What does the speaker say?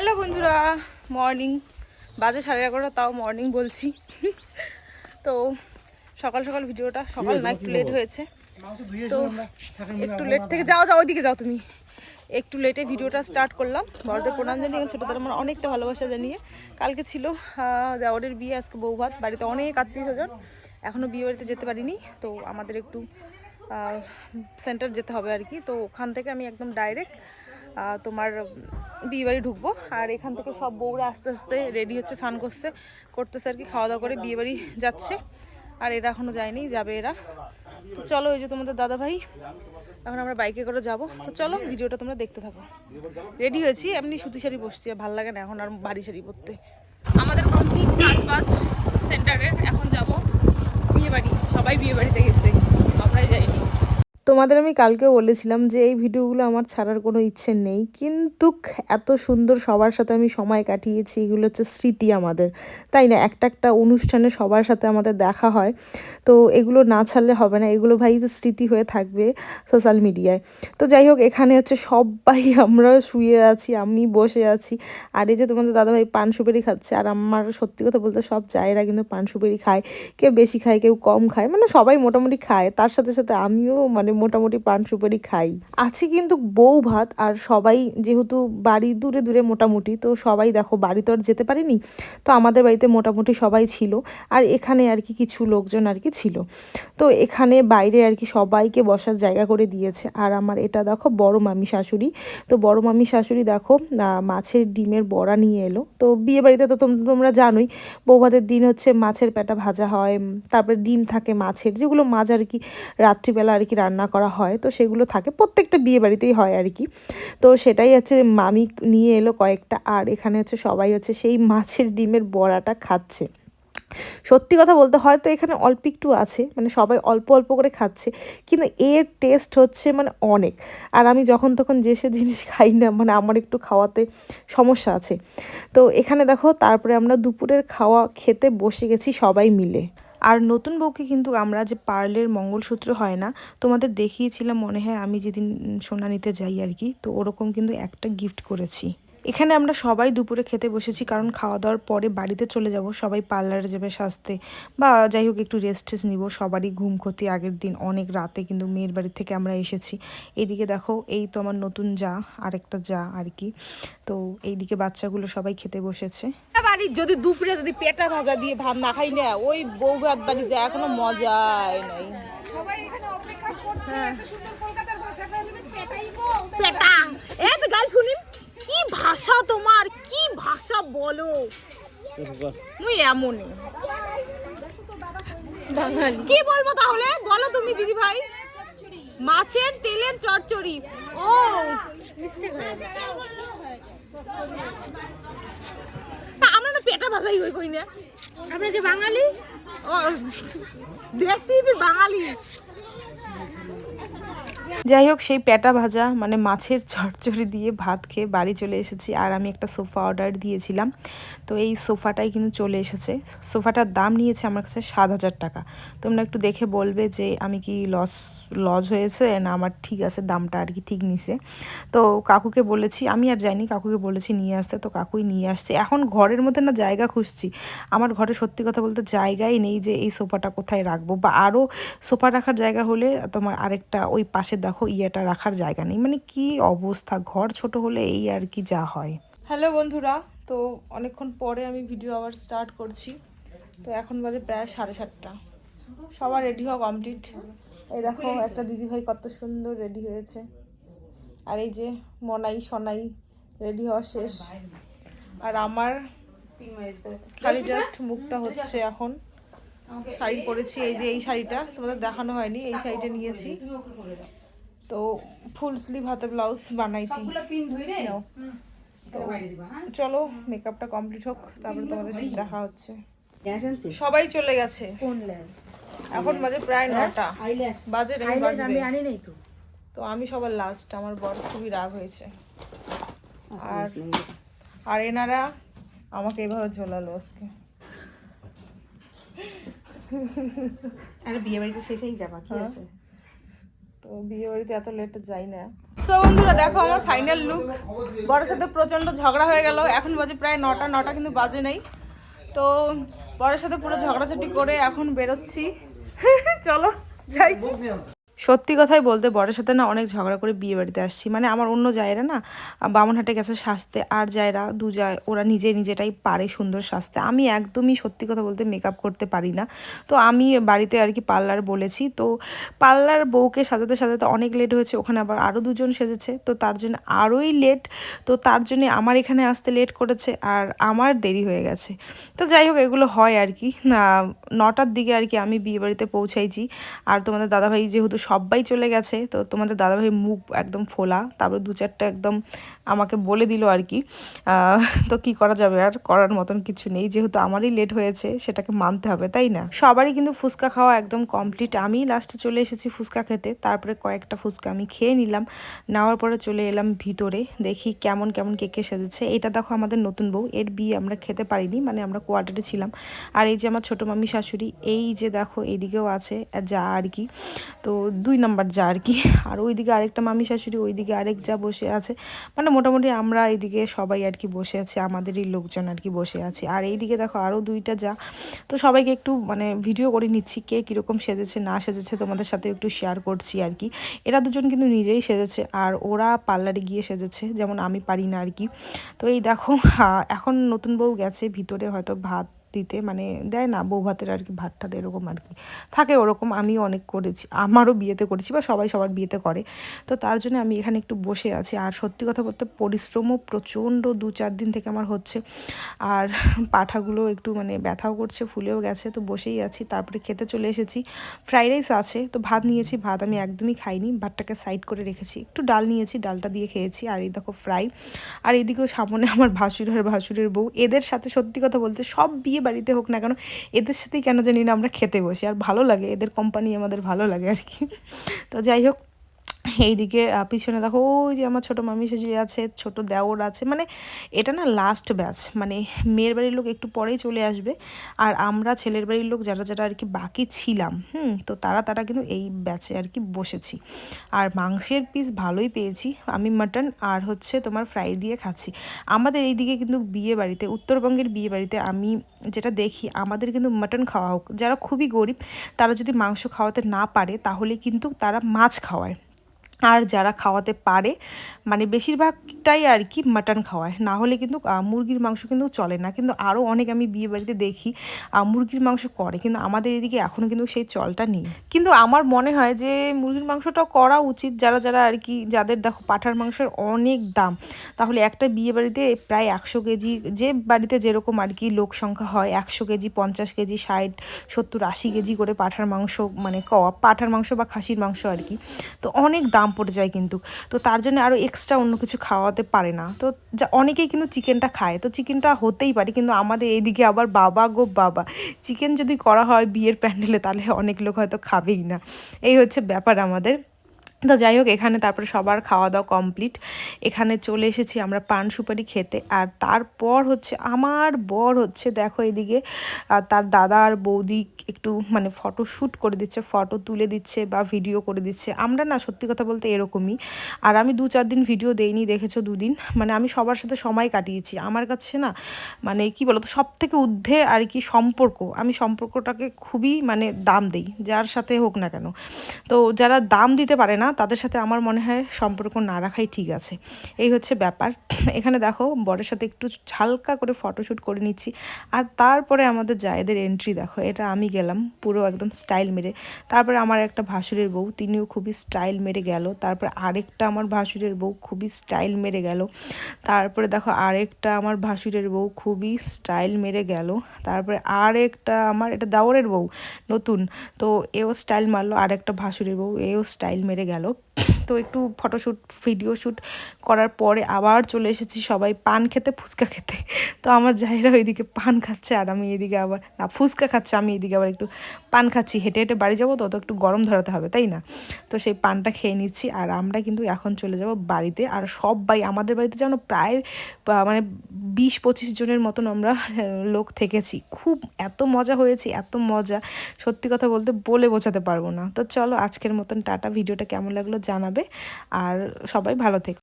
Hello বন্ধুরা, morning. বাজে 11:30, তাও মর্নিং বলছি। তো সকাল সকাল ভিডিওটা, সকাল না একটু লেট হয়েছে, তো একটু লেট থেকে যাও ওইদিকে যাও তুমি। একটু লেটে ভিডিওটা স্টার্ট করলাম। বড়দের প্রণাম জানিয়ে, ছোটোদের আমার অনেকটা ভালোবাসা জানিয়ে। কালকে ছিল দেওরের বিয়ে, আজকে বউ ভাত। বাড়িতে অনেক আত্মীয় স্বজন, এখনও বিয়ে বাড়িতে যেতে পারিনি। তো আমাদের একটু সেন্টার যেতে হবে আর কি। তো ওখান থেকে আমি একদম ডাইরেক্ট তোমার বিয়ে বাড়ি ঢুকবো। আর এখান থেকে সব বউরা আস্তে আস্তে রেডি হচ্ছে, স্নান করতেছে আর কি, খাওয়া দাওয়া করে বিয়ে বাড়ি যাচ্ছে। আর এরা এখনও যায়নি, যাবে এরা। তো চলো, এই যে তোমাদের দাদা ভাই, এখন আমরা বাইকে করে যাব। তো চলো, ভিডিওটা তোমরা দেখতে থাকো। রেডি হয়েছি, এমনি সুতি শাড়ি বসছি, ভালো লাগে না এখন আর ভারী শাড়ি পরতে। আমাদের কমপ্লিট কাজ সেন্টারের, এখন যাব বিয়ে বাড়ি। সবাই বিয়ে বাড়িতে গেছে, আমরাই যাইনি। তোমাদের আমি কালকেও বলেছিলাম যে এই ভিডিওগুলো আমার ছাড়ার কোনো ইচ্ছে নেই, কিন্তু এত সুন্দর সবার সাথে আমি সময় কাটিয়েছি, এগুলো হচ্ছে স্মৃতি আমাদের, তাই না? একটা একটা অনুষ্ঠানে সবার সাথে আমাদের দেখা হয়, তো এগুলো না ছাড়লে হবে না। এগুলো ভাই স্মৃতি হয়ে থাকবে সোশ্যাল মিডিয়ায়। তো যাই হোক, এখানে হচ্ছে সবাই আমরা শুয়ে আছি, আমি বসে আছি, আর এই যে তোমাদের দাদাভাই পান সুপারি খাচ্ছে। আর আমার সত্যি কথা বলতে সব জায়েরা কিন্তু পান সুপারি খায়, কেউ বেশি খায় কেউ কম খায়, মানে সবাই মোটামুটি খায়। তার সাথে সাথে আমিও মানে মোটামুটি পান সুপারি খাই। আছে কিন্তু বউ ভাত, আর সবাই যেহেতু বাড়ি দূরে দূরে মোটামুটি, তো সবাই দেখো বাড়ি তো আর যেতে পারিনি, তো আমাদের বাড়িতে মোটামুটি সবাই ছিল। আর এখানে আর কি কিছু লোকজন আর কি ছিল, তো এখানে বাইরে আর কি সবাইকে বসার জায়গা করে দিয়েছে। আর আমার এটা দেখো বড় মামি শাশুড়ি, তো বড় মামি শাশুড়ি দেখো মাছের ডিমের বড়া নিয়ে এলো। তো বিয়ে বাড়িতে তো তোমরা জানোই বৌভাতের দিন হচ্ছে মাছের পেটা ভাজা হয়, তারপরে ডিম থাকে মাছের, যেগুলো মাছ আর কি রাত্রিবেলা আর কি রান্না করা হয়, তো সেগুলো থাকে, প্রত্যেকটা বিয়ে বাড়িতেই হয় আর কি। তো সেটাই হচ্ছে মামি নিয়ে এলো কয়েকটা, আর এখানে হচ্ছে সবাই হচ্ছে সেই মাছের ডিমের বড়াটা খাচ্ছে। সত্যি কথা বলতে হয়তো এখানে অল্প একটু আছে, মানে সবাই অল্প অল্প করে খাচ্ছে, কিন্তু এর টেস্ট হচ্ছে মানে অনেক। আর আমি যখন তখন যে সে জিনিস খাই না, মানে আমার একটু খাওয়াতে সমস্যা আছে। তো এখানে দেখো, তারপরে আমরা দুপুরের খাওয়া খেতে বসে গেছি সবাই মিলে। আর নতুন বউকে কিন্তু আমরা যে পার্লের মঙ্গলসূত্র হয় না, তোমাদের দেখিয়েছিলাম মনে হয় আমি যেদিন সোনা নিতে যাই আর কি, তো ওরকম কিন্তু একটা গিফট করেছি। এখানে আমরা সবাই দুপুরে খেতে বসেছি, কারণ খাওয়া দাওয়ার পরে বাড়িতে চলে যাব, সবাই পার্লারে যাবে সাজতে, বা যাই হোক একটু রেস্ট টেস্ট নিব। সবারই ঘুম ক্ষতি, আগের দিন অনেক রাতে কিন্তু মেয়ের বাড়ি থেকে আমরা এসেছি। এইদিকে দেখো, এই তো আমার নতুন যা, আরেকটা যা আর কি। তো এইদিকে বাচ্চাগুলো সবাই খেতে বসেছে। বাড়ির যদি দুপুরে যদি পেটা ভাজা দিয়ে ভাত না খাই না, ওই বউ ভাত বাড়ি যায় কোনো মজাই নাই। সবাই এখানে অপেক্ষা করছে, এত সুন্দর কলকাতার ভাষাটা যদি পেটাই গো, পেটা। এই তো গাল শুনিন, কি ভাষা তোমার, কি ভাষা বলো, মুই এমনই বাঙালি। কি বলবো তাহলে, বলো তুমি দিদি ভাই। মাছের তেলের চচ্চড়ি। ও মিস্টেক হয়ে গেছে, আমরা না পেটা ভাজাই হই কই না, আমরা যে বাঙালি, ও দেশি বাঙালি। যাই হোক, সেই পেটা ভাজা মানে মাছের চচ্চড়ি দিয়ে ভাত খেয়ে বাড়ি চলে এসেছি। আর আমি একটা সোফা অর্ডার দিয়েছিলাম, তো এই সোফাটাই কিন্তু চলে এসেছে। সোফাটার দাম নিয়েছে আমার কাছে 7,000 টাকা। তোমরা একটু দেখে বলবে যে আমি কি লস হয়েছে না আমার ঠিক আছে, দামটা আর কি ঠিক নিছে। তো কাকুকে বলেছি, আমি আর যাইনি, কাকুকে বলেছি নিয়ে আসতে, তো কাকুই নিয়ে আসছে। এখন ঘরের মধ্যে না জায়গা খুঁজছি, আমার ঘরে সত্যি কথা বলতে জায়গাই নেই যে এই সোফাটা কোথায় রাখবো, বা আরও সোফা রাখার জায়গা হলে তোমার আরেকটা ওই পাশে দেখো ইয়েটা রাখার জায়গা নেই, মানে কি অবস্থা, ঘর ছোট হলে এই আর কি যা হয়। হ্যালো বন্ধুরা, তো অনেকক্ষণ পরে আমি ভিডিও আবার স্টার্ট করছি। তো এখন বাজে প্রায় 7:30, সবার রেডি হওয়া কমপ্লিট। এই দেখো একটা দিদিভাই কত সুন্দর রেডি হয়েছে, আর এই যে মনাই সোনাই রেডি হওয়া শেষ। আর আমার খালি জাস্ট মুখটা হচ্ছে এখন। শাড়ি পরেছি, এই যে এই শাড়িটা তোমাদের দেখানো হয়নি, এই শাড়িটা নিয়েছি। তো ফুল স্লিভ হাতে ব্লাউজ বানাইছি। তো চলো মেকআপটা কমপ্লিট হোক, তারপরে তোমাদের সাথে দেখা হচ্ছে। সবাই চলে গেছে, এখন বাজে প্রায় 9টা বাজে, তো আমি সবার লাস্ট। আমার বর খুবই রাগ হয়েছে, আর এনারা আমাকে এভাবে ঝোলালো আজকে। আরে বিয়ে বাড়িতে শেষেই যাবা, কি আছে। তো বিয়ে বাড়িতে এত লেটে যাই না। সো বন্ধুরা দেখো আমার ফাইনাল লুক। বড়ের সাথে প্রচণ্ড ঝগড়া হয়ে গেল, এখন বাজে প্রায় 9টা কিন্তু বাজে নেই। তো বড়ের সাথে পুরো ঝগড়াঝাটি করে এখন বেরোচ্ছি। চলো যাই। সত্যি কথাই বলতে বরের সাথে না অনেক ঝগড়া করে বিয়ে বাড়িতে আসছি। মানে আমার অন্য জায়রা না বামুনহাটে গেছে সাজতে, আর জায়রা দু যায় ওরা নিজেটাই পারে সুন্দর সাজতে। আমি একদমই সত্যি কথা বলতে মেকআপ করতে পারি না। তো আমি বাড়িতে আর কি পার্লার বলেছি, তো পার্লার বউকে সাজাতে সাজাতে অনেক লেট হয়েছে। ওখানে আবার আরও দুজন সেজেছে, তো তার জন্য আরোই লেট। তো তার জন্য আমার এখানে আসতে লেট করেছে আর আমার দেরি হয়ে গেছে। তো যাই হোক এগুলো হয় আর কি। 9টার দিকে আর কি আমি বিয়ে বাড়িতে পৌঁছাইছি। আর তোমাদের দাদাভাই যেহেতু সবাই চলে গেছে, তো তোমাদের দাদাভাই মুখ একদম ফোলা, তারপর 2-4টা একদম আমাকে বলে দিল আর কি। তো কি করা যাবে, আর করার মতন কিছু নেই, যেহেতু আমারই লেট হয়েছে সেটাকে মানতে হবে, তাই না? সবারই কিন্তু ফুচকা খাওয়া একদম কমপ্লিট। আমি লাস্টে চলে এসেছি ফুচকা খেতে, তারপরে কয়েকটা ফুচকা আমি খেয়ে নিলাম। নেওয়ার পরে চলে এলাম ভিতরে, দেখি কেমন কেমন কেকে সেজেছে। এটা দেখো আমাদের নতুন বউ, এর বিয়ে আমরা খেতে পারিনি, মানে আমরা কোয়ার্টারে ছিলাম। আর এই যে আমার ছোটো মামি শাশুড়ি, এই যে দেখো এইদিকেও আছে যা আর কি, তো 2 নাম্বার যা আর কি। আর ওইদিকে আরেকটা মামি শাশুড়ি, ওইদিকে আরেক যা বসে আছে। মানে মোটামুটি আমরা এইদিকে সবাই আর কি বসে আছি, আমাদেরই লোকজন আর কি বসে আছি। আর এইদিকে দেখো আরও 2টা যা। তো সবাইকে একটু মানে ভিডিও করে নিচ্ছি, কে কীরকম সেজেছে না সেজেছে তোমাদের সাথে একটু শেয়ার করছি আর কি। এরা দুজন কিন্তু নিজেই সেজেছে, আর ওরা পার্লারে গিয়ে সেজেছে, যেমন আমি পারি না আর কি। তো এই দেখো এখন নতুন বউ গেছে ভিতরে হয়তো ভাত দিতে, মানে দেয় না বউ ভাতের আর কি, ভাতটা এরকম আর কি থাকে ওরকম। আমিও অনেক করেছি, আমারও বিয়েতে করেছি, বা সবাই সবার বিয়েতে করে। তো তার জন্য আমি এখানে একটু বসে আছি। আর সত্যি কথা বলতে পরিশ্রমও প্রচণ্ড 2-4 দিন থেকে আমার হচ্ছে। আর পাঠাগুলো একটু মানে ব্যথাও করছে, ফুলেও গেছে। তো বসেই আছি, তারপরে খেতে চলে এসেছি। ফ্রাইড রাইস আছে, তো ভাত নিয়েছি, ভাত আমি একদমই খাইনি, ভাতটাকে সাইড করে রেখেছি। একটু ডাল নিয়েছি, ডালটা দিয়ে খেয়েছি। আর এই দেখো ফ্রাই। আর এইদিকেও সামনে আমার ভাসুরের বউ। এদের সাথে সত্যি কথা বলতে সব বিয়ে বাড়িতে হোক না কেন, এদের সাথেই কেন জানি না আমরা খেতে বসি, আর ভালো লাগে, এদের কোম্পানি আমাদের ভালো লাগে আর কি। তো যাই হোক এইদিকে পিছনে দেখো ওই যে আমার ছোটো মামি শাশুড়ি আছে, ছোট দেওর আছে। মানে এটা না লাস্ট ব্যাচ, মানে মেয়ের বাড়ির লোক একটু পরেই চলে আসবে। আর আমরা ছেলের বাড়ির লোক যারা যারা আর কি বাকি ছিলাম, তো তারা কিন্তু এই ব্যাচে আর কি বসেছি। আর মাংসের পিস ভালোই পেয়েছি, আমি মাটন আর হচ্ছে তোমার ফ্রাই দিয়ে খাচ্ছি। আমাদের এইদিকে কিন্তু বিয়ে বাড়িতে, উত্তরবঙ্গের বিয়ে বাড়িতে আমি যেটা দেখি, আমাদের কিন্তু মাটন খাওয়া হোক, যারা খুবই গরিব তারা যদি মাংস খাওয়াতে না পারে তাহলে কিন্তু তারা মাছ খাওয়ায়। আর যারা খাওয়াতে পারে, মানে বেশিরভাগটাই আর কি মাটন খাওয়ায়, না হলে কিন্তু মুরগির মাংস কিন্তু চলে না। কিন্তু আরও অনেক আমি বিয়ে বাড়িতে দেখি মুরগির মাংস করে, কিন্তু আমাদের এদিকে এখনও কিন্তু সেই চলটা নেই। কিন্তু আমার মনে হয় যে মুরগির মাংসটাও করা উচিত, যারা যারা আর কি, যাদের দেখো পাঁঠার মাংসের অনেক দাম, তাহলে একটা বিয়ে বাড়িতে প্রায় 100 কেজি, যে বাড়িতে যেরকম আর কি লোক সংখ্যা হয়, 100 কেজি, 50 কেজি, 60, 70, 80 কেজি করে পাঁঠার মাংস, মানে পাঁঠার মাংস বা খাসির মাংস আর কি। তো অনেক দাম পড়ে যায় কিন্তু। তো তার জন্য আরও এক্সট্রা অন্য কিছু খাওয়াতে পারে না। তো যা অনেকেই কিন্তু চিকেনটা খায়, তো চিকেনটা হতেই পারে, কিন্তু আমাদের এইদিকে আবার বাবা গো বাবা, চিকেন যদি করা হয় বিয়ের প্যান্ডেলে তাহলে অনেক লোক হয়তো খাবেই না। এই হচ্ছে ব্যাপার আমাদের। তো যাই হোক এখানে তারপরে সবার খাওয়া দাওয়া কমপ্লিট, এখানে চলে এসেছি আমরা পান সুপারি খেতে। আর তারপর হচ্ছে আমার বর হচ্ছে দেখো এদিকে তার দাদা আর বৌদি একটু মানে ফটো শ্যুট করে দিচ্ছে, ফটো তুলে দিচ্ছে বা ভিডিও করে দিচ্ছে। আমরা না সত্যি কথা বলতে এরকমই। আর আমি 2-4 দিন ভিডিও দেইনি, দেখেছো 2 দিন, মানে আমি সবার সাথে সময় কাটিয়েছি। আমার কাছে না মানে কি বলতো, সব থেকে ঊর্ধ্বে আর কি সম্পর্ক, আমি সম্পর্কটাকে খুবই মানে দাম দিই, যার সাথে হোক না কেন। তো যারা দাম দিতে পারে না তাদের সাথে আমার মনে হয় সম্পর্ক না রাখাই ঠিক আছে। এই হচ্ছে ব্যাপার। এখানে দেখো বরের সাথে একটু হালকা করে ফটোশ্যুট করে নিচ্ছি। আর তারপরে আমাদের জায়েদের এন্ট্রি দেখো, এটা আমি গেলাম পুরো একদম স্টাইল মেরে। তারপরে আমার একটা ভাসুরের বউ, তিনিও খুবই স্টাইল মেরে গেল। তারপরে আরেকটা আমার ভাসুরের বউ খুবই স্টাইল মেরে গেল। তারপরে দেখো আরেকটা আমার ভাসুরের বউ খুবই স্টাইল মেরে গেল। তারপরে আরেকটা আমার, এটা দাওরের বউ নতুন, তো এও স্টাইল মারলো। আরেকটা ভাসুরের বউ, এও স্টাইল মেরে গেল। তো একটু ফটোশ্যুট ভিডিও শ্যুট করার পরে আবার চলে এসেছি সবাই পান খেতে, ফুচকা খেতে। তো আমার জায়গা ওইদিকে পান খাচ্ছে আর আমি এদিকে আবার না ফুচকা খাচ্ছে, আমি এদিকে আবার একটু পান খাচ্ছি। হেঁটে হেঁটে বাড়ি যাবো তো একটু গরম ধরাতে হবে, তাই না? তো সেই পানটা খেয়ে নিচ্ছি আর আমরা কিন্তু এখন চলে যাব বাড়িতে। আর সবাই আমাদের বাড়িতে যেন প্রায় মানে 20-25 জনের মতন আমরা লোক থেকেছি। খুব এত মজা হয়েছে, এত মজা, সত্যি কথা বলতে বলে বোঝাতে পারবো না। তো চলো আজকের মতন টাটা। ভিডিওটা কেমন লাগলো জানাবে আর সবাই ভালো থেকো।